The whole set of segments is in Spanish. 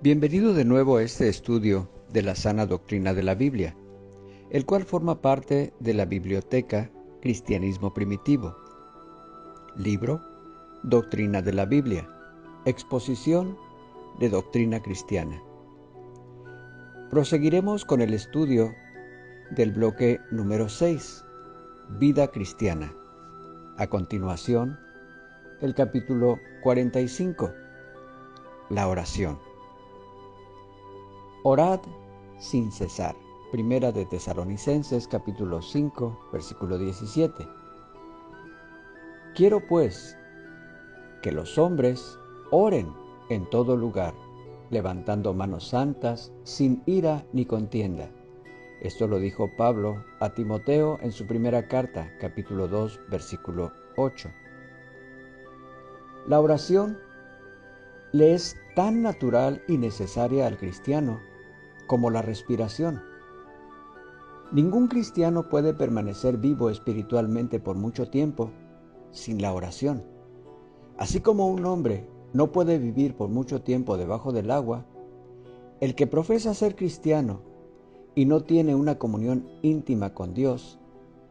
Bienvenido de nuevo a este estudio de la sana doctrina de la Biblia, el cual forma parte de la biblioteca Cristianismo Primitivo. Libro, Doctrina de la Biblia, exposición de doctrina cristiana. Proseguiremos con el estudio del bloque número 6, Vida Cristiana. A continuación, el capítulo 45, la oración. Orad sin cesar. Primera de Tesalonicenses, capítulo 5, versículo 17. Quiero pues que los hombres oren en todo lugar, levantando manos santas, sin ira ni contienda. Esto lo dijo Pablo a Timoteo en su primera carta, capítulo 2, versículo 8. La oración le es tan natural y necesaria al cristiano como la respiración. Ningún cristiano puede permanecer vivo espiritualmente por mucho tiempo sin la oración. Así como un hombre no puede vivir por mucho tiempo debajo del agua, el que profesa ser cristiano y no tiene una comunión íntima con Dios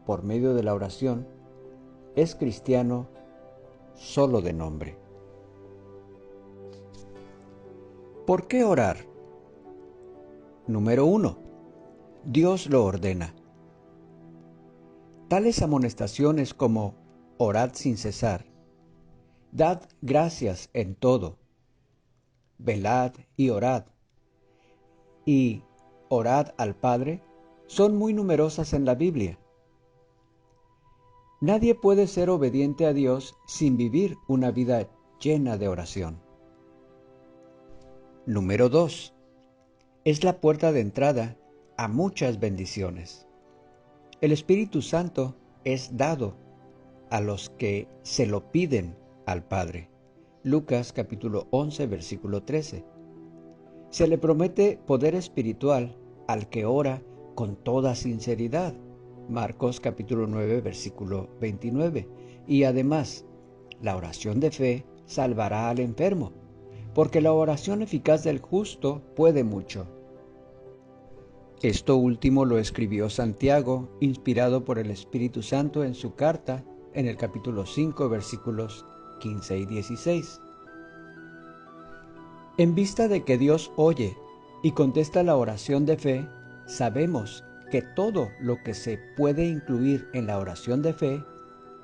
por medio de la oración, es cristiano solo de nombre. ¿Por qué orar? Número 1. Dios lo ordena. Tales amonestaciones como orad sin cesar, dad gracias en todo, velad y orad al Padre son muy numerosas en la Biblia. Nadie puede ser obediente a Dios sin vivir una vida llena de oración. Número 2. Es la puerta de entrada a muchas bendiciones. El Espíritu Santo es dado a los que se lo piden al Padre. Lucas capítulo 11, versículo 13. Se le promete poder espiritual al que ora con toda sinceridad. Marcos capítulo 9, versículo 29. Y además, la oración de fe salvará al enfermo, porque la oración eficaz del justo puede mucho. Esto último lo escribió Santiago, inspirado por el Espíritu Santo en su carta, en el capítulo 5, versículos 15 y 16. En vista de que Dios oye y contesta la oración de fe, sabemos que todo lo que se puede incluir en la oración de fe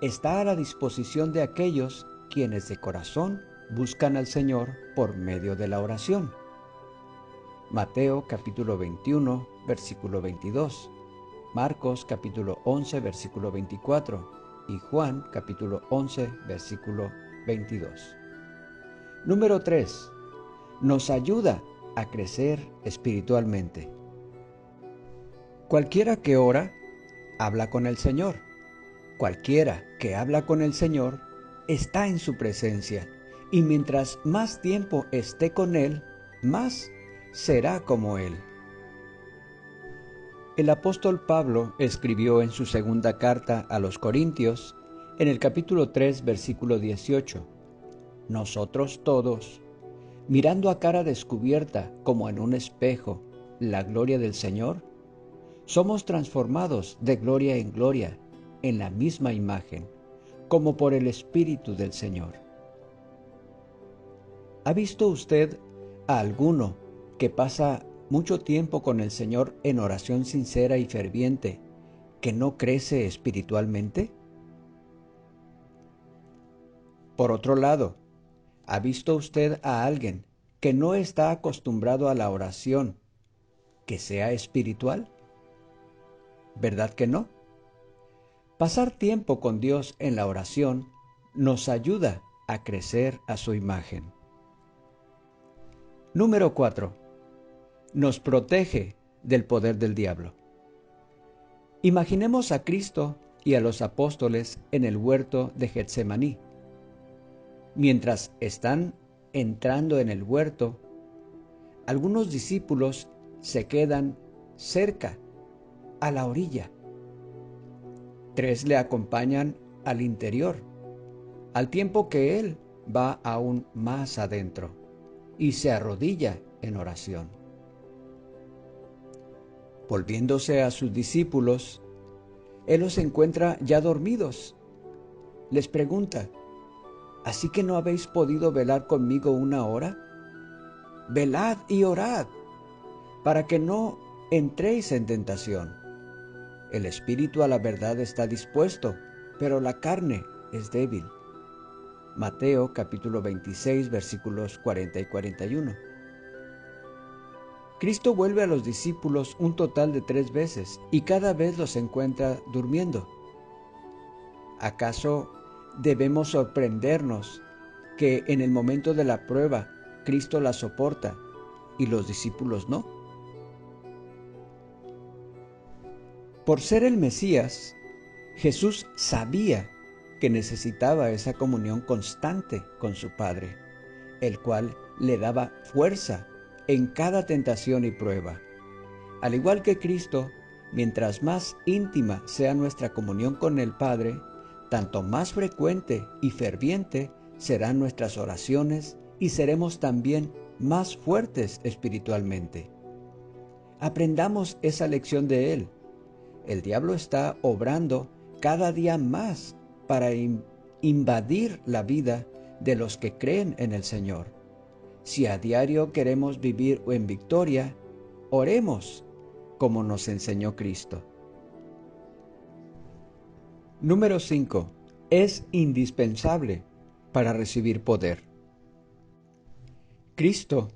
está a la disposición de aquellos quienes de corazón buscan al Señor por medio de la oración. Mateo capítulo 21, versículo 22, Marcos capítulo 11, versículo 24 y Juan capítulo 11, versículo 22. Número 3. Nos ayuda a crecer espiritualmente. Cualquiera que ora, habla con el Señor. Cualquiera que habla con el Señor está en su presencia, y mientras más tiempo esté con Él, más será como Él. El apóstol Pablo escribió en su segunda carta a los Corintios, en el capítulo 3, versículo 18, nosotros todos, mirando a cara descubierta como en un espejo la gloria del Señor, somos transformados de gloria en gloria en la misma imagen, como por el Espíritu del Señor. ¿Ha visto usted a alguno que pasa mucho tiempo con el Señor en oración sincera y ferviente, que no crece espiritualmente? Por otro lado, ¿ha visto usted a alguien que no está acostumbrado a la oración, que sea espiritual? ¿Verdad que no? Pasar tiempo con Dios en la oración nos ayuda a crecer a su imagen. Número 4. Nos protege del poder del diablo. Imaginemos a Cristo y a los apóstoles en el huerto de Getsemaní. Mientras están entrando en el huerto, algunos discípulos se quedan cerca, a la orilla. 3 le acompañan al interior, al tiempo que él va aún más adentro y se arrodilla en oración. Volviéndose a sus discípulos, Él los encuentra ya dormidos. Les pregunta: ¿así que no habéis podido velar conmigo una hora? Velad y orad, para que no entréis en tentación. El espíritu a la verdad está dispuesto, pero la carne es débil. Mateo capítulo 26, versículos 40 y 41. Cristo vuelve a los discípulos un total de 3 veces y cada vez los encuentra durmiendo. ¿Acaso debemos sorprendernos que en el momento de la prueba Cristo la soporta y los discípulos no? Por ser el Mesías, Jesús sabía que necesitaba esa comunión constante con su Padre, el cual le daba fuerza en cada tentación y prueba. Al igual que Cristo, mientras más íntima sea nuestra comunión con el Padre, tanto más frecuente y ferviente serán nuestras oraciones y seremos también más fuertes espiritualmente. Aprendamos esa lección de Él. El diablo está obrando cada día más para invadir la vida de los que creen en el Señor. Si a diario queremos vivir en victoria, oremos como nos enseñó Cristo. Número 5. Es indispensable para recibir poder. Cristo,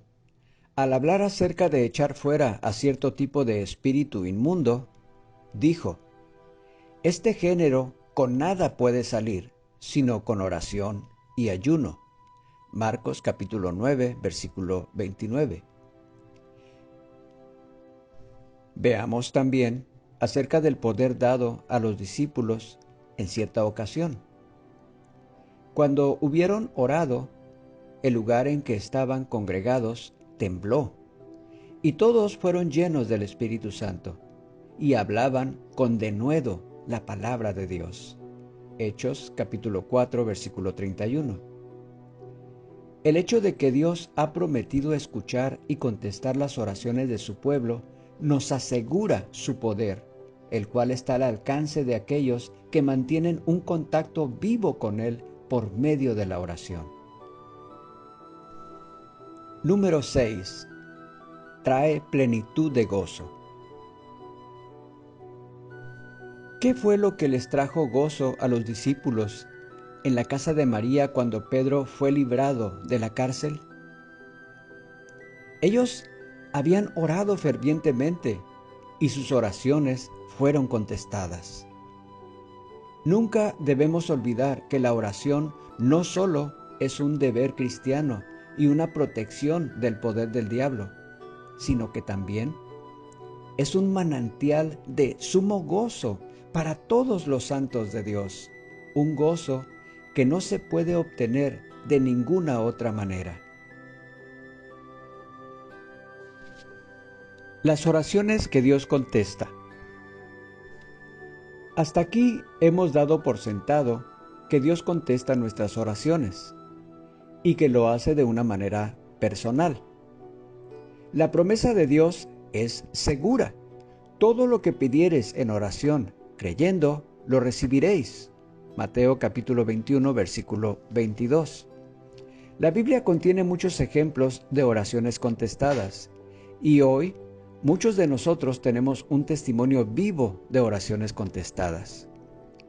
al hablar acerca de echar fuera a cierto tipo de espíritu inmundo, dijo: este género con nada puede salir, sino con oración y ayuno. Marcos capítulo 9, versículo 29. Veamos también acerca del poder dado a los discípulos en cierta ocasión. Cuando hubieron orado, el lugar en que estaban congregados tembló, y todos fueron llenos del Espíritu Santo, y hablaban con denuedo la palabra de Dios. Hechos capítulo 4, versículo 31. El hecho de que Dios ha prometido escuchar y contestar las oraciones de su pueblo nos asegura su poder, el cual está al alcance de aquellos que mantienen un contacto vivo con Él por medio de la oración. Número 6. Trae plenitud de gozo. ¿Qué fue lo que les trajo gozo a los discípulos en la casa de María cuando Pedro fue librado de la cárcel? Ellos habían orado fervientemente y sus oraciones fueron contestadas. Nunca debemos olvidar que la oración no solo es un deber cristiano y una protección del poder del diablo, sino que también es un manantial de sumo gozo para todos los santos de Dios, un gozo que no se puede obtener de ninguna otra manera. Las oraciones que Dios contesta. Hasta aquí hemos dado por sentado que Dios contesta nuestras oraciones y que lo hace de una manera personal. La promesa de Dios es segura. Todo lo que pidiereis en oración, creyendo, lo recibiréis. Mateo capítulo 21, versículo 22. La Biblia contiene muchos ejemplos de oraciones contestadas, y hoy muchos de nosotros tenemos un testimonio vivo de oraciones contestadas.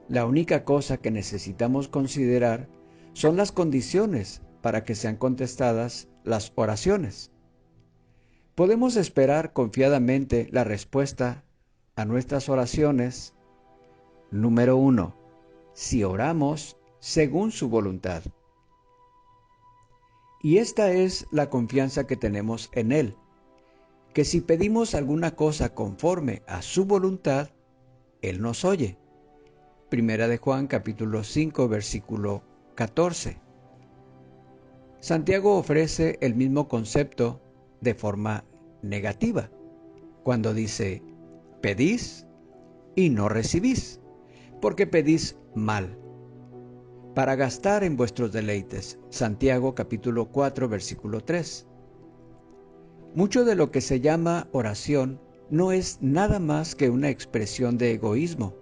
La única cosa que necesitamos considerar son las condiciones para que sean contestadas las oraciones. Podemos esperar confiadamente la respuesta a nuestras oraciones. Número 1. Si oramos según su voluntad. Y esta es la confianza que tenemos en Él, que si pedimos alguna cosa conforme a su voluntad, Él nos oye. Primera de Juan capítulo 5, versículo 14. Santiago ofrece el mismo concepto de forma negativa, cuando dice: pedís y no recibís, porque pedís mal, para gastar en vuestros deleites. Santiago capítulo 4, versículo 3. Mucho de lo que se llama oración no es nada más que una expresión de egoísmo,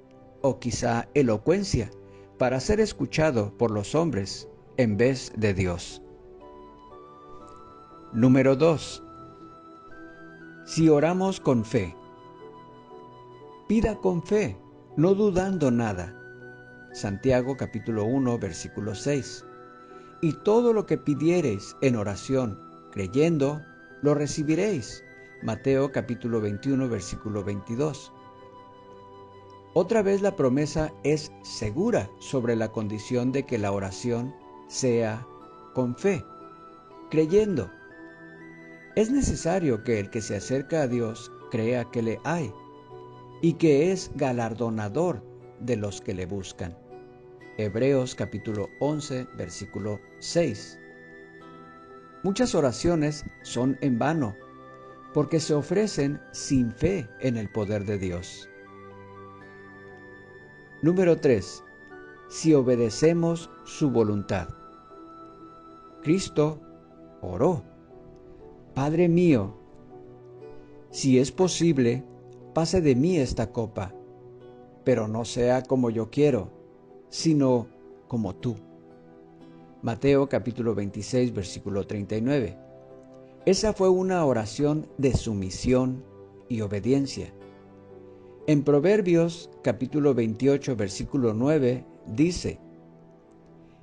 o quizá elocuencia, para ser escuchado por los hombres en vez de Dios. Número 2. Si oramos con fe. Pida con fe, no dudando nada. Santiago capítulo 1, versículo 6. Y todo lo que pidiereis en oración, creyendo, lo recibiréis. Mateo capítulo 21, versículo 22. Otra vez la promesa es segura sobre la condición de que la oración sea con fe, creyendo. Es necesario que el que se acerca a Dios crea que le hay y que es galardonador de los que le buscan. Hebreos capítulo 11, versículo 6. Muchas oraciones son en vano porque se ofrecen sin fe en el poder de Dios. Número 3. Si obedecemos su voluntad. Cristo oró: Padre mío, si es posible, pase de mí esta copa, pero no sea como yo quiero, sino como tú. Mateo capítulo 26, versículo 39. Esa fue una oración de sumisión y obediencia. En Proverbios capítulo 28, versículo 9, dice: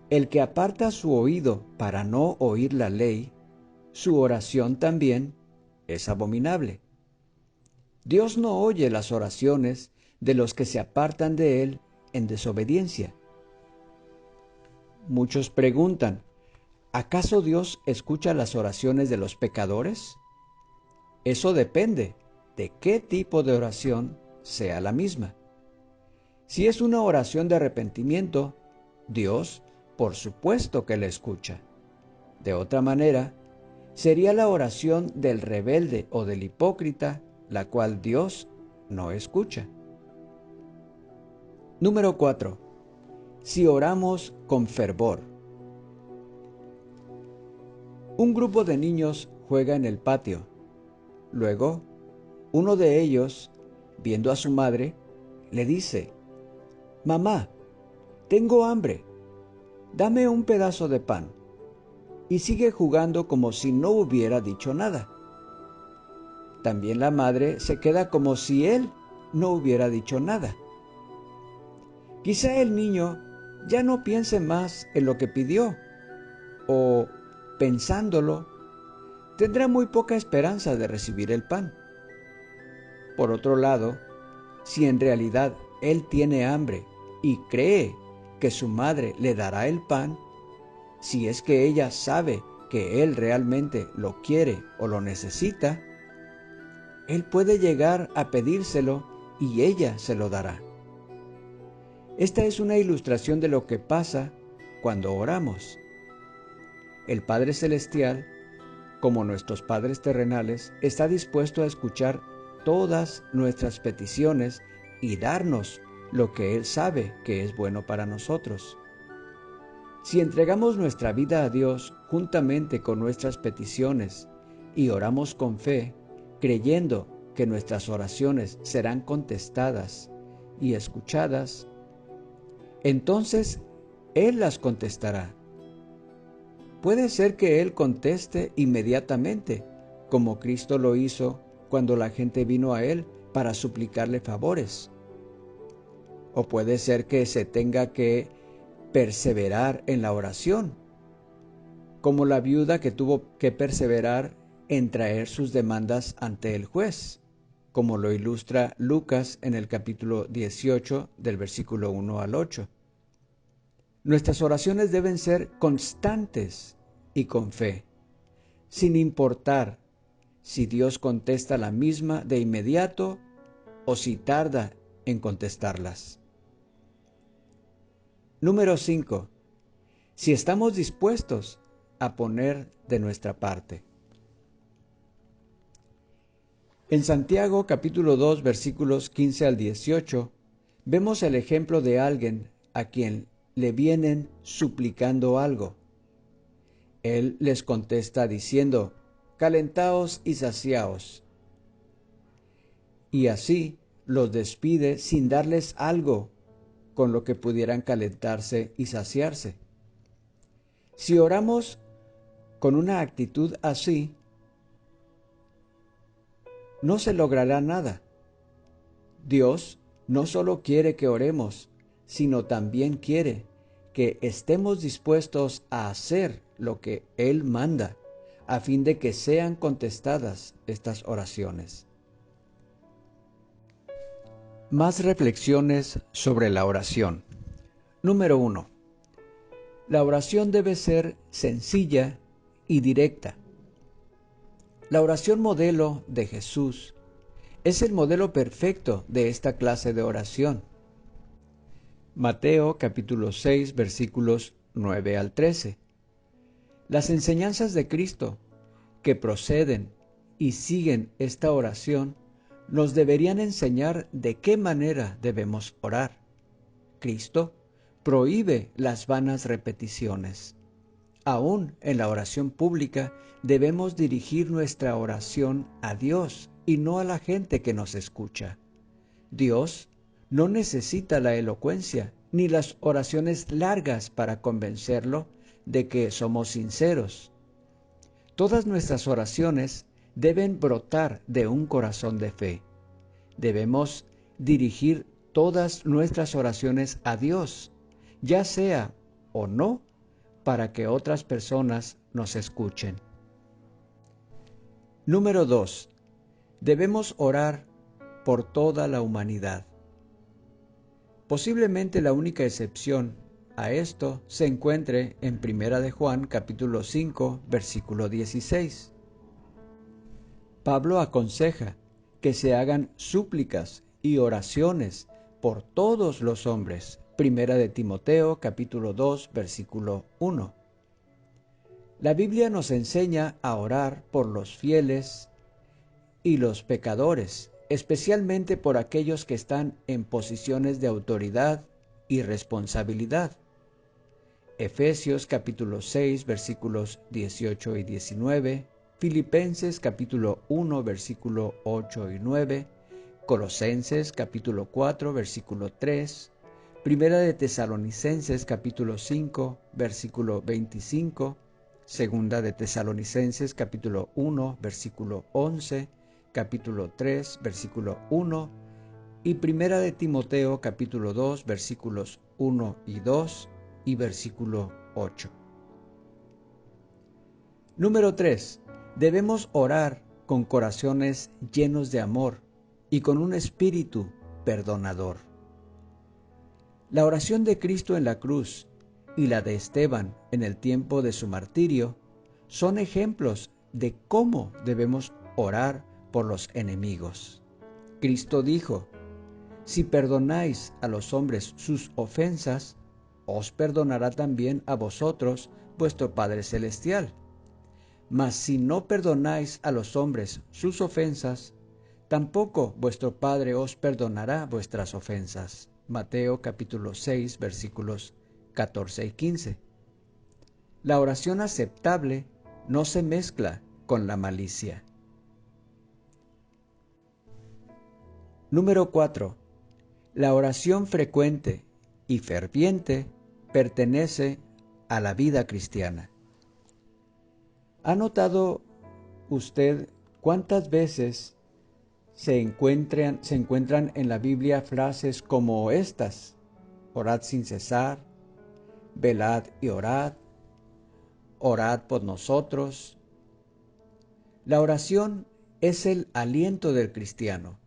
El que aparta su oído para no oír la ley, su oración también es abominable. Dios no oye las oraciones de los que se apartan de Él en desobediencia. Muchos preguntan: ¿acaso Dios escucha las oraciones de los pecadores? Eso depende de qué tipo de oración sea la misma. Si es una oración de arrepentimiento, Dios, por supuesto que la escucha. De otra manera, sería la oración del rebelde o del hipócrita, la cual Dios no escucha. Número 4. Si oramos con fervor. Un grupo de niños juega en el patio. Luego, uno de ellos, viendo a su madre, le dice: Mamá, tengo hambre, dame un pedazo de pan. Y sigue jugando como si no hubiera dicho nada. También la madre se queda como si él no hubiera dicho nada. Quizá el niño ya no piense más en lo que pidió, o, pensándolo, tendrá muy poca esperanza de recibir el pan. Por otro lado, si en realidad él tiene hambre y cree que su madre le dará el pan, si es que ella sabe que él realmente lo quiere o lo necesita, él puede llegar a pedírselo y ella se lo dará. Esta es una ilustración de lo que pasa cuando oramos. El Padre Celestial, como nuestros padres terrenales, está dispuesto a escuchar todas nuestras peticiones y darnos lo que Él sabe que es bueno para nosotros. Si entregamos nuestra vida a Dios juntamente con nuestras peticiones y oramos con fe, creyendo que nuestras oraciones serán contestadas y escuchadas, entonces Él las contestará. Puede ser que Él conteste inmediatamente, como Cristo lo hizo cuando la gente vino a Él para suplicarle favores. O puede ser que se tenga que perseverar en la oración, como la viuda que tuvo que perseverar en traer sus demandas ante el juez, como lo ilustra Lucas en el capítulo 18 del versículo 1 al 8. Nuestras oraciones deben ser constantes y con fe, sin importar si Dios contesta la misma de inmediato o si tarda en contestarlas. Número 5. Si estamos dispuestos a poner de nuestra parte. En Santiago capítulo 2 versículos 15 al 18 vemos el ejemplo de alguien a quien le vienen suplicando algo. Él les contesta diciendo: calentaos y saciaos. Y así los despide sin darles algo con lo que pudieran calentarse y saciarse. Si oramos con una actitud así, no se logrará nada. Dios no solo quiere que oremos, sino también quiere que estemos dispuestos a hacer lo que Él manda, a fin de que sean contestadas estas oraciones. Más reflexiones sobre la oración. Número 1. La oración debe ser sencilla y directa. La oración modelo de Jesús es el modelo perfecto de esta clase de oración. Mateo capítulo 6 versículos 9 al 13. Las enseñanzas de Cristo que proceden y siguen esta oración nos deberían enseñar de qué manera debemos orar. Cristo prohíbe las vanas repeticiones. Aún en la oración pública debemos dirigir nuestra oración a Dios y no a la gente que nos escucha. Dios no necesita la elocuencia ni las oraciones largas para convencerlo de que somos sinceros. Todas nuestras oraciones deben brotar de un corazón de fe. Debemos dirigir todas nuestras oraciones a Dios, ya sea o no, para que otras personas nos escuchen. Número 2. Debemos orar por toda la humanidad. Posiblemente la única excepción a esto se encuentre en 1 de Juan capítulo 5 versículo 16. Pablo aconseja que se hagan súplicas y oraciones por todos los hombres. 1 de Timoteo capítulo 2 versículo 1. La Biblia nos enseña a orar por los fieles y los pecadores, especialmente por aquellos que están en posiciones de autoridad y responsabilidad. Efesios capítulo 6 versículos 18 y 19, Filipenses capítulo 1 versículo 8 y 9, Colosenses capítulo 4 versículo 3, Primera de Tesalonicenses capítulo 5 versículo 25, Segunda de Tesalonicenses capítulo 1 versículo 11, capítulo 3 versículo 1 y Primera de Timoteo capítulo 2 versículos 1 y 2 y versículo 8. Número 3. Debemos orar con corazones llenos de amor y con un espíritu perdonador. La oración de Cristo en la cruz y la de Esteban en el tiempo de su martirio son ejemplos de cómo debemos orar por los enemigos. Cristo dijo: si perdonáis a los hombres sus ofensas, os perdonará también a vosotros vuestro Padre Celestial. Mas si no perdonáis a los hombres sus ofensas, tampoco vuestro Padre os perdonará vuestras ofensas. Mateo capítulo 6 versículos 14 y 15. La oración aceptable no se mezcla con la malicia. Número 4. La oración frecuente y ferviente pertenece a la vida cristiana. ¿Ha notado usted cuántas veces se encuentran en la Biblia frases como estas? Orad sin cesar, velad y orad, orad por nosotros. La oración es el aliento del cristiano.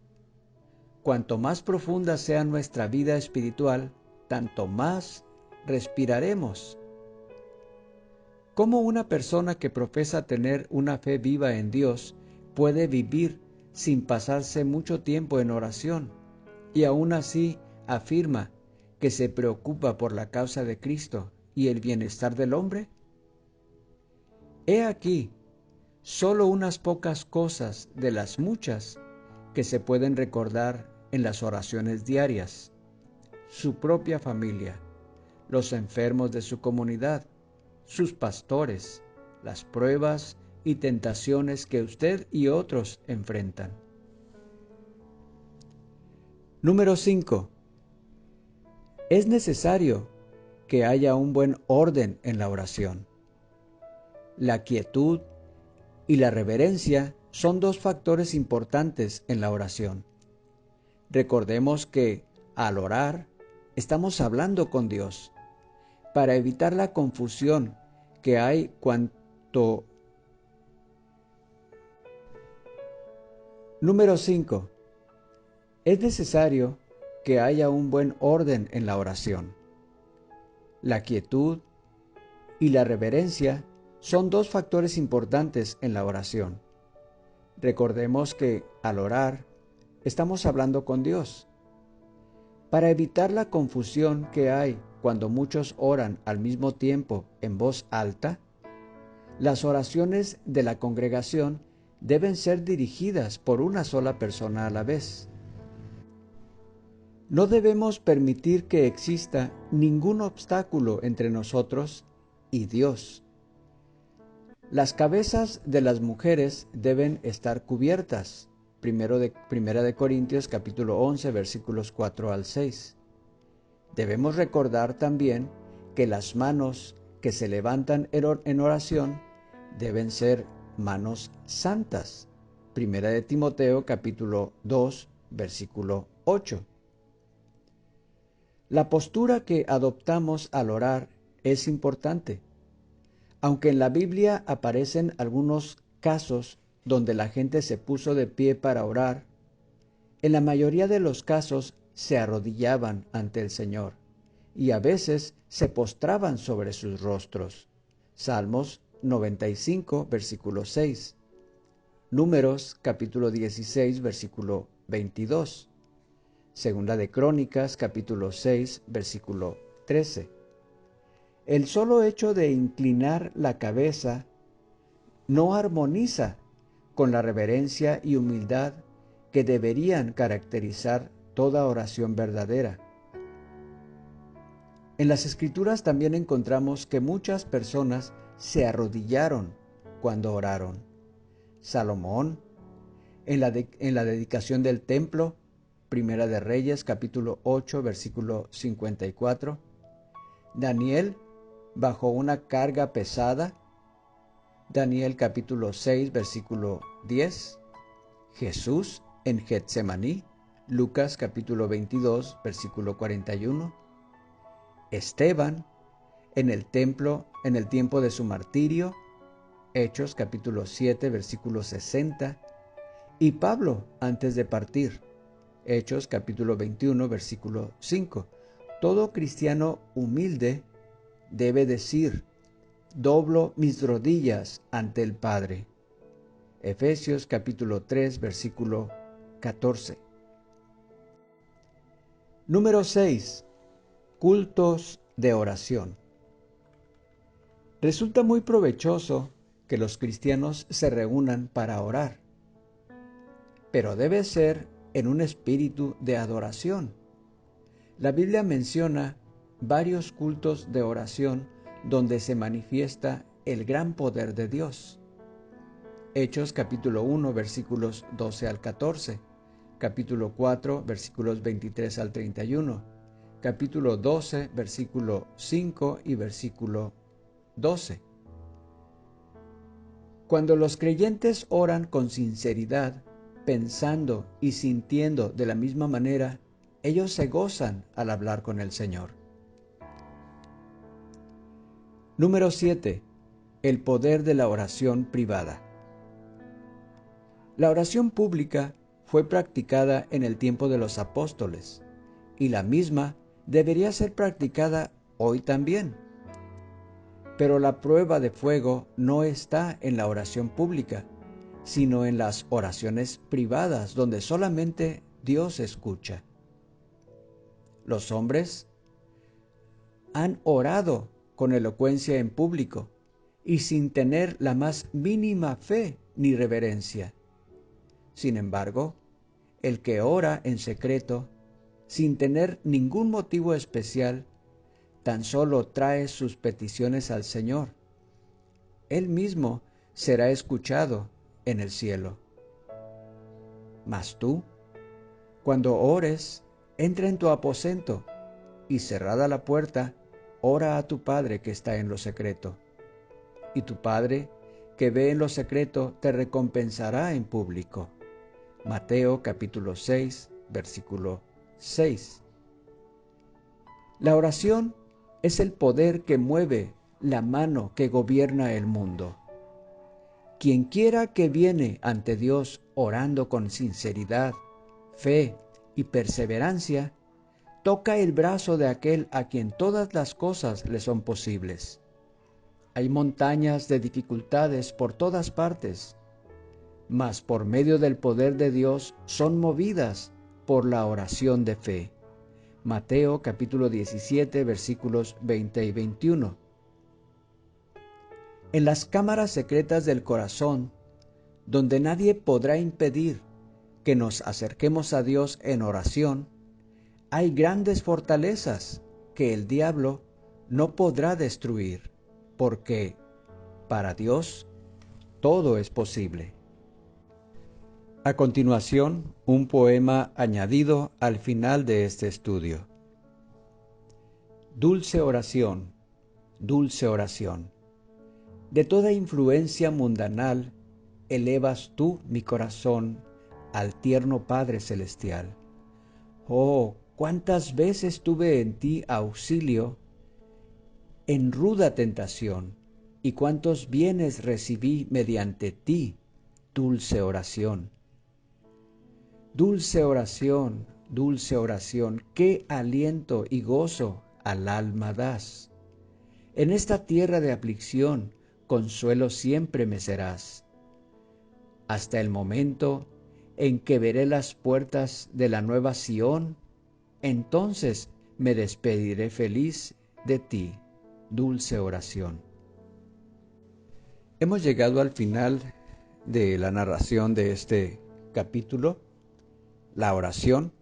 Cuanto más profunda sea nuestra vida espiritual, tanto más respiraremos. ¿Cómo una persona que profesa tener una fe viva en Dios puede vivir sin pasarse mucho tiempo en oración y aún así afirma que se preocupa por la causa de Cristo y el bienestar del hombre? He aquí solo unas pocas cosas de las muchas que se pueden recordar en las oraciones diarias: su propia familia, los enfermos de su comunidad, sus pastores, las pruebas y tentaciones que usted y otros enfrentan. Número 5. Es necesario que haya un buen orden en la oración. La quietud y la reverencia son dos factores importantes en la oración. Recordemos que al orar estamos hablando con Dios. Para evitar la confusión que hay Número 5. Es necesario que haya un buen orden en la oración. La quietud y la reverencia son dos factores importantes en la oración. Recordemos que al orar estamos hablando con Dios. Para evitar la confusión que hay cuando muchos oran al mismo tiempo en voz alta, las oraciones de la congregación deben ser dirigidas por una sola persona a la vez. No debemos permitir que exista ningún obstáculo entre nosotros y Dios. Las cabezas de las mujeres deben estar cubiertas. Primera de Corintios capítulo 11 versículos 4 al 6. Debemos recordar también que las manos que se levantan en oración deben ser manos santas. Primera de Timoteo capítulo 2 versículo 8. La postura que adoptamos al orar es importante. Aunque en la Biblia aparecen algunos casos donde la gente se puso de pie para orar, en la mayoría de los casos se arrodillaban ante el Señor y a veces se postraban sobre sus rostros. Salmos 95, versículo 6. Números capítulo 16, versículo 22. Segunda de Crónicas capítulo 6, versículo 13. El solo hecho de inclinar la cabeza no armoniza con la reverencia y humildad que deberían caracterizar toda oración verdadera. En las Escrituras también encontramos que muchas personas se arrodillaron cuando oraron. Salomón, en la dedicación del templo, Primera de Reyes, capítulo 8, versículo 54. Daniel, bajo una carga pesada, Daniel capítulo 6, versículo 10. Jesús en Getsemaní, Lucas capítulo 22, versículo 41. Esteban en el templo, en el tiempo de su martirio, Hechos capítulo 7, versículo 60. Y Pablo antes de partir, Hechos capítulo 21, versículo 5. Todo cristiano humilde debe decir: doblo mis rodillas ante el Padre. Efesios capítulo 3, versículo 14. Número 6. Cultos de oración. Resulta muy provechoso que los cristianos se reúnan para orar, pero debe ser en un espíritu de adoración. La Biblia menciona varios cultos de oración donde se manifiesta el gran poder de Dios. Hechos capítulo 1 versículos 12 al 14, capítulo 4 versículos 23 al 31, capítulo 12 versículo 5 y versículo 12. Cuando los creyentes oran con sinceridad, pensando y sintiendo de la misma manera, ellos se gozan al hablar con el Señor. Número 7. El poder de la oración privada. La oración pública fue practicada en el tiempo de los apóstoles, y la misma debería ser practicada hoy también. Pero la prueba de fuego no está en la oración pública, sino en las oraciones privadas, donde solamente Dios escucha. Los hombres han orado con elocuencia en público y sin tener la más mínima fe ni reverencia. Sin embargo, el que ora en secreto, sin tener ningún motivo especial, tan solo trae sus peticiones al Señor. Él mismo será escuchado en el cielo. Mas tú, cuando ores, entra en tu aposento y cerrada la puerta, ora a tu Padre que está en lo secreto. Y tu Padre, que ve en lo secreto, te recompensará en público. Mateo capítulo 6, versículo 6. La oración es el poder que mueve la mano que gobierna el mundo. Quien quiera que viene ante Dios orando con sinceridad, fe y perseverancia, toca el brazo de aquel a quien todas las cosas le son posibles. Hay montañas de dificultades por todas partes, mas por medio del poder de Dios son movidas por la oración de fe. Mateo capítulo 17, versículos 20 y 21. En las cámaras secretas del corazón, donde nadie podrá impedir que nos acerquemos a Dios en oración, hay grandes fortalezas que el diablo no podrá destruir, porque para Dios todo es posible. A continuación, un poema añadido al final de este estudio. Dulce oración, dulce oración. De toda influencia mundanal, elevas tú mi corazón al tierno Padre Celestial. Oh, cuántas veces tuve en ti auxilio en ruda tentación, y cuántos bienes recibí mediante ti, dulce oración. Dulce oración, dulce oración, qué aliento y gozo al alma das. En esta tierra de aflicción, consuelo siempre me serás, hasta el momento en que veré las puertas de la nueva Sión, entonces me despediré feliz de ti, dulce oración. Hemos llegado al final de la narración de este capítulo, la oración.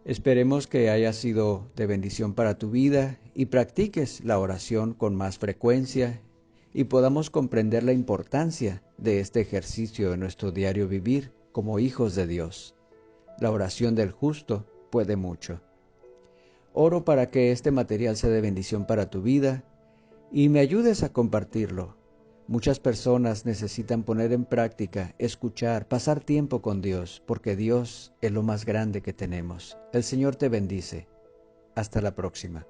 Esperemos que haya sido de bendición para tu vida y practiques la oración con más frecuencia y podamos comprender la importancia de este ejercicio en nuestro diario vivir como hijos de Dios. La oración del justo puede mucho. Oro para que este material sea de bendición para tu vida y me ayudes a compartirlo. Muchas personas necesitan poner en práctica, escuchar, pasar tiempo con Dios, porque Dios es lo más grande que tenemos. El Señor te bendice. Hasta la próxima.